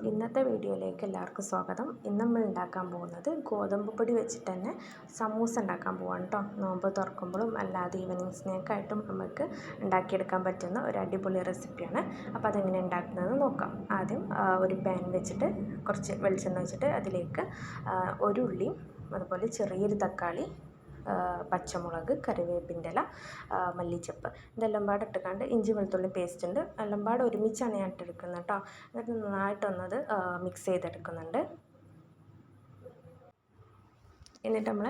ഇന്നത്തെ വീഡിയോയിലേക്ക് എല്ലാവർക്കും സ്വാഗതം. ഇന്ന് നമ്മൾ ഉണ്ടാക്കാൻ പോകുന്നത് ഗോതമ്പ് പൊടി വെച്ചിട്ട് തന്നെ സമൂസ ഉണ്ടാക്കാൻ പോവാണ് കേട്ടോ. നോമ്പ് തുറക്കുമ്പോഴും അല്ലാതെ ഈവനിങ് സ്നാക്കായിട്ടും നമുക്ക് ഉണ്ടാക്കിയെടുക്കാൻ പറ്റുന്ന ഒരു അടിപൊളി റെസിപ്പിയാണ്. അപ്പോൾ അതെങ്ങനെ ഉണ്ടാക്കുന്നത് നോക്കാം. ആദ്യം ഒരു പാൻ വെച്ചിട്ട് കുറച്ച് വെളിച്ചെണ്ണ വെച്ചിട്ട് അതിലേക്ക് ഒരു ഉള്ളിയും അതുപോലെ ചെറിയൊരു തക്കാളി, പച്ചമുളക്, കറിവേപ്പിൻ്റെ ഇല, മല്ലിച്ചപ്പ് ഇതെല്ലാം പാടെ ഇട്ടുകൊണ്ട് ഇഞ്ചി വെളുത്തുള്ളി പേസ്റ്റ് ഉണ്ട് എല്ലാം പാടെ ഒരുമിച്ചാണ് ഞാൻ ഇട്ടെടുക്കുന്നത് കേട്ടോ. എന്നിട്ട് നന്നായിട്ടൊന്നത് മിക്സ് ചെയ്തെടുക്കുന്നുണ്ട്. എന്നിട്ട് നമ്മൾ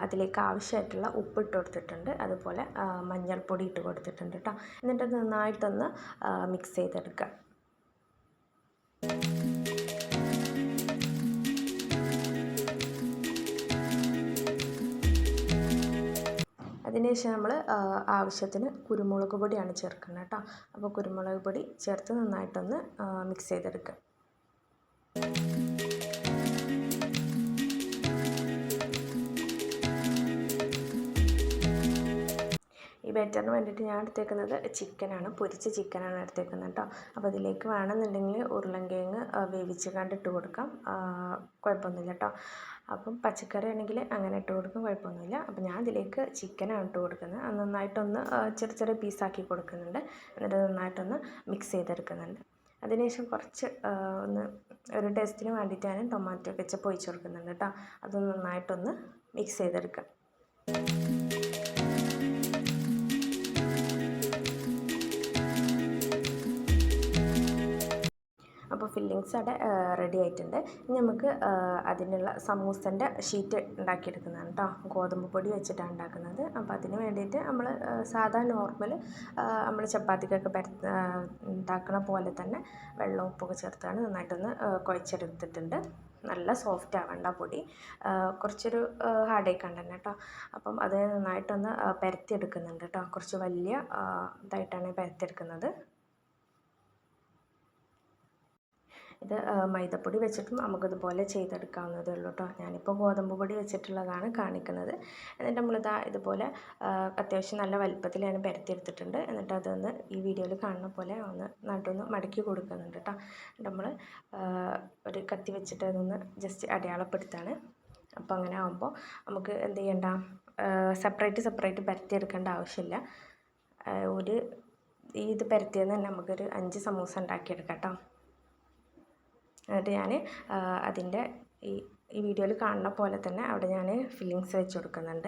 അതിലേക്ക് ആവശ്യമായിട്ടുള്ള ഉപ്പ് ഇട്ട് കൊടുത്തിട്ടുണ്ട്, അതുപോലെ മഞ്ഞൾപ്പൊടി ഇട്ട് കൊടുത്തിട്ടുണ്ട് കേട്ടോ. എന്നിട്ട് നന്നായിട്ടൊന്ന് മിക്സ് ചെയ്തെടുക്കുക. അതിനുശേഷം നമ്മൾ ആവശ്യത്തിന് കുരുമുളക് പൊടിയാണ് ചേർക്കുന്നത് കേട്ടോ. അപ്പോൾ കുരുമുളക് പൊടി ചേർത്ത് നന്നായിട്ടൊന്ന് മിക്സ് ചെയ്തെടുക്കുക. ഈ ബാറ്ററിന് വേണ്ടിയിട്ട് ഞാൻ എടുത്തേക്കുന്നത് ചിക്കനാണ്, പൊരിച്ച ചിക്കനാണ് എടുത്തേക്കുന്നത് കേട്ടോ. അപ്പോൾ അതിലേക്ക് വേണമെന്നുണ്ടെങ്കിൽ ഉരുളൻകിഴങ്ങ് വേവിച്ച് കണ്ടിട്ട് കൊടുക്കാം, കുഴപ്പമൊന്നുമില്ല കേട്ടോ. അപ്പം പച്ചക്കറി ആണെങ്കിൽ അങ്ങനെ ഇട്ട് കൊടുക്കും, കുഴപ്പമൊന്നുമില്ല. അപ്പോൾ ഞാൻ ഇതിലേക്ക് ചിക്കനാണ് ഇട്ട് കൊടുക്കുന്നത്. അത് നന്നായിട്ടൊന്ന് ചെറിയ ചെറിയ പീസാക്കി കൊടുക്കുന്നുണ്ട്. എന്നിട്ട് നന്നായിട്ടൊന്ന് മിക്സ് ചെയ്തെടുക്കുന്നുണ്ട്. അതിനുശേഷം കുറച്ച് ഒന്ന് ഒരു ടേസ്റ്റിന് വേണ്ടിയിട്ട് ഞാൻ ടൊമാറ്റോ കെച്ചപ്പ് ഒഴിച്ച് കൊടുക്കുന്നുണ്ട് കേട്ടോ. അത് നന്നായിട്ടൊന്ന് മിക്സ് ചെയ്തെടുക്കാം. അപ്പോൾ ഫില്ലിങ്സ് അവിടെ റെഡി ആയിട്ടുണ്ട്. ഇനി നമുക്ക് അതിനുള്ള സമൂസൻ്റെ ഷീറ്റ് ഉണ്ടാക്കിയെടുക്കുന്നതാണ് കേട്ടോ. ഗോതമ്പ് പൊടി വെച്ചിട്ടാണ് ഉണ്ടാക്കുന്നത്. അപ്പോൾ അതിന് വേണ്ടിയിട്ട് നമ്മൾ സാധാ നോർമൽ നമ്മൾ ചപ്പാത്തിക്കൊക്കെ ഉണ്ടാക്കണ പോലെ തന്നെ വെള്ളവും ഉപ്പൊക്കെ ചേർത്താണ് നന്നായിട്ടൊന്ന് കുഴച്ചെടുത്തിട്ടുണ്ട്. നല്ല സോഫ്റ്റ് ആവേണ്ട പൊടി, കുറച്ചൊരു ഹാർഡായി കണ്ടന്നെ കേട്ടോ. അപ്പം അത് നന്നായിട്ടൊന്ന് പരത്തിയെടുക്കുന്നുണ്ട് കേട്ടോ. കുറച്ച് വലിയ ഇതായിട്ടാണ് പരത്തിയെടുക്കുന്നത്. ഇത് മൈദപ്പൊടി വെച്ചിട്ടും നമുക്കിതുപോലെ ചെയ്തെടുക്കാവുന്നതേ ഉള്ളൂ കേട്ടോ. ഞാനിപ്പോൾ ഗോതമ്പ് പൊടി വെച്ചിട്ടുള്ളതാണ് കാണിക്കുന്നത്. എന്നിട്ട് നമ്മളിതാ ഇതുപോലെ അത്യാവശ്യം നല്ല വലുപ്പത്തിൽ ഞാൻ പരത്തിയെടുത്തിട്ടുണ്ട്. എന്നിട്ട് അതൊന്ന് ഈ വീഡിയോയിൽ കാണുന്ന പോലെ ഒന്ന് നട്ടൊന്ന് മടക്കി കൊടുക്കുന്നുണ്ട് കേട്ടോ. നമ്മൾ ഒരു കത്തി വെച്ചിട്ട് അതൊന്ന് ജസ്റ്റ് അടയാളപ്പെടുത്താണ്. അപ്പോൾ അങ്ങനെ ആകുമ്പോൾ നമുക്ക് എന്ത് ചെയ്യണ്ട, സെപ്പറേറ്റ് പരത്തിയെടുക്കേണ്ട ആവശ്യമില്ല. ഇത് പരത്തിയെന്ന് തന്നെ നമുക്കൊരു 5 സമൂസ ഉണ്ടാക്കിയെടുക്കാം കേട്ടോ. എന്നിട്ട് ഞാൻ അതിൻ്റെ ഈ വീഡിയോയിൽ കാണുന്ന പോലെ തന്നെ അവിടെ ഞാൻ ഫില്ലിങ്സ് വെച്ച് കൊടുക്കുന്നുണ്ട്.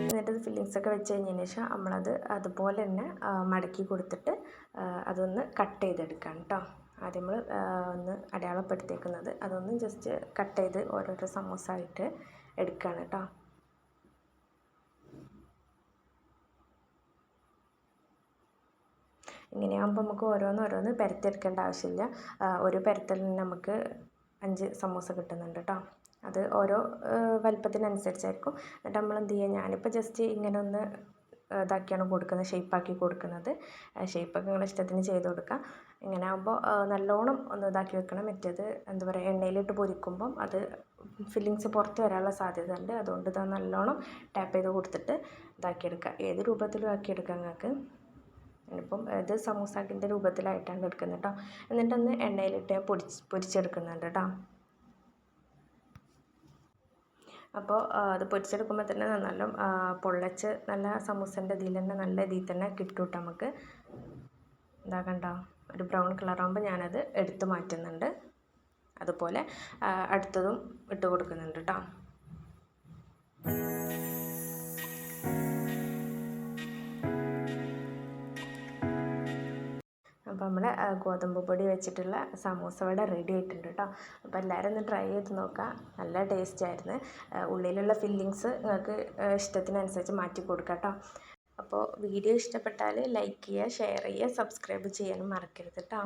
എന്നിട്ട് ഫില്ലിങ്സൊക്കെ വെച്ച് കഴിഞ്ഞതിന് ശേഷം നമ്മളത് അതുപോലെ തന്നെ മടക്കി കൊടുത്തിട്ട് അതൊന്ന് കട്ട് ചെയ്തെടുക്കാം കേട്ടോ. ആദ്യം നമ്മൾ ഒന്ന് അടയാളപ്പെടുത്തിയേക്കുന്നത് അതൊന്ന് ജസ്റ്റ് കട്ട് ചെയ്ത് ഓരോരോ സമൂസ ആയിട്ട് എടുക്കുകയാണ് കേട്ടോ. ഇങ്ങനെയാകുമ്പോൾ നമുക്ക് ഓരോന്ന് പരത്തിയെടുക്കേണ്ട ആവശ്യമില്ല. ഒരു പരത്തലിന് നമുക്ക് 5 സമൂസ കിട്ടുന്നുണ്ട് കേട്ടോ. അത് ഓരോ വലിപ്പത്തിനനുസരിച്ചായിരിക്കും. എന്നിട്ട് നമ്മൾ എന്ത് ചെയ്യുക, ഞാനിപ്പോൾ ജസ്റ്റ് ഇങ്ങനെ ഒന്ന് ഇതാക്കിയാണ് കൊടുക്കുന്നത്, ഷേപ്പാക്കി കൊടുക്കുന്നത്. ഷേപ്പൊക്കെ നിങ്ങളുടെ ഇഷ്ടത്തിന് ചെയ്ത് കൊടുക്കുക. ഇങ്ങനെ ആകുമ്പോൾ നല്ലോണം ഒന്ന് ഇതാക്കി വെക്കണം. മറ്റേത് എന്താ പറയുക, എണ്ണയിലിട്ട് പൊരിക്കുമ്പം അത് ഫില്ലിങ്സ് പുറത്ത് വരാനുള്ള സാധ്യത ഉണ്ട്. അതുകൊണ്ട് ഇത് നല്ലോണം ടാപ്പ് ചെയ്ത് കൊടുത്തിട്ട് ഇതാക്കിയെടുക്കുക. ഏത് രൂപത്തിലും ആക്കിയെടുക്കാം നിങ്ങൾക്ക്. ഇപ്പം ഇത് സമൂസാക്കിൻ്റെ രൂപത്തിലായിട്ടാണ് എടുക്കുന്നത് കേട്ടോ. എന്നിട്ടൊന്ന് എണ്ണയിലിട്ട് പൊരിച്ചെടുക്കുന്നുണ്ട് കേട്ടോ. അപ്പോൾ അത് പൊരിച്ചെടുക്കുമ്പോൾ തന്നെ നല്ല പൊള്ളച്ച് നല്ല സമൂസൻ്റെ ഇതിൽ തന്നെ നല്ല ഇതിൽ തന്നെ കിട്ടും കേട്ടോ നമുക്ക്. എന്താ കണ്ടോ, ഒരു ബ്രൗൺ കളറാകുമ്പോൾ ഞാനത് എടുത്ത് മാറ്റുന്നുണ്ട്. അതുപോലെ അടുത്തതും ഇട്ട് കൊടുക്കുന്നുണ്ട് കേട്ടോ. അപ്പോൾ നമ്മൾ ഗോതമ്പ് പൊടി വെച്ചിട്ടുള്ള സമൂസ ഇവിടെ റെഡി ആയിട്ടുണ്ട് കേട്ടോ. അപ്പോൾ എല്ലാവരും ഒന്ന് ട്രൈ ചെയ്ത് നോക്കുക. നല്ല ടേസ്റ്റ് ആയിരുന്നു. ഉള്ളിലുള്ള ഫില്ലിങ്സ് നിങ്ങൾക്ക് ഇഷ്ടത്തിനനുസരിച്ച് മാറ്റി കൊടുക്കാം കേട്ടോ. അപ്പോൾ വീഡിയോ ഇഷ്ടപ്പെട്ടാൽ ലൈക്ക് ചെയ്യുക, ഷെയർ ചെയ്യുക, സബ്സ്ക്രൈബ് ചെയ്യാനും മറക്കരുത് കേട്ടോ.